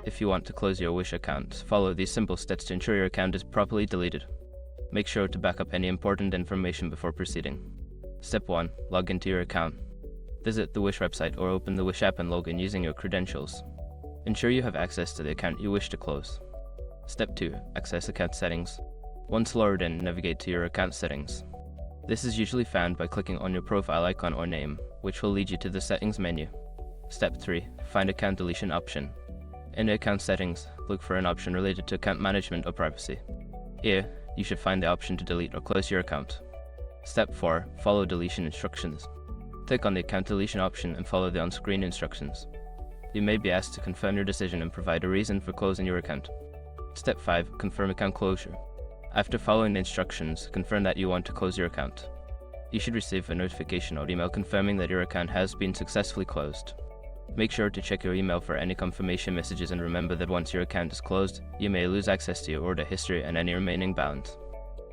If you want to close your Wish account, follow these simple steps to ensure your account is properly deleted. Make sure to back up any important information before proceeding. Step 1. Log into your account. Visit the Wish website or open the Wish app and log in using your credentials. Ensure you have access to the account you wish to close. Step 2. Access account settings. Once logged in, navigate to your account settings. This is usually found by clicking on your profile icon or name, which will lead you to the settings menu. Step 3. Find account deletion option. In the account settings, look for an option related to account management or privacy. Here, you should find the option to delete or close your account. Step 4. Follow deletion instructions. Click on the account deletion option and follow the on-screen instructions. You may be asked to confirm your decision and provide a reason for closing your account. Step 5. Confirm account closure. After following the instructions, confirm that you want to close your account. You should receive a notification or email confirming that your account has been successfully closed. Make sure to check your email for any confirmation messages and remember that once your account is closed, you may lose access to your order history and any remaining balance.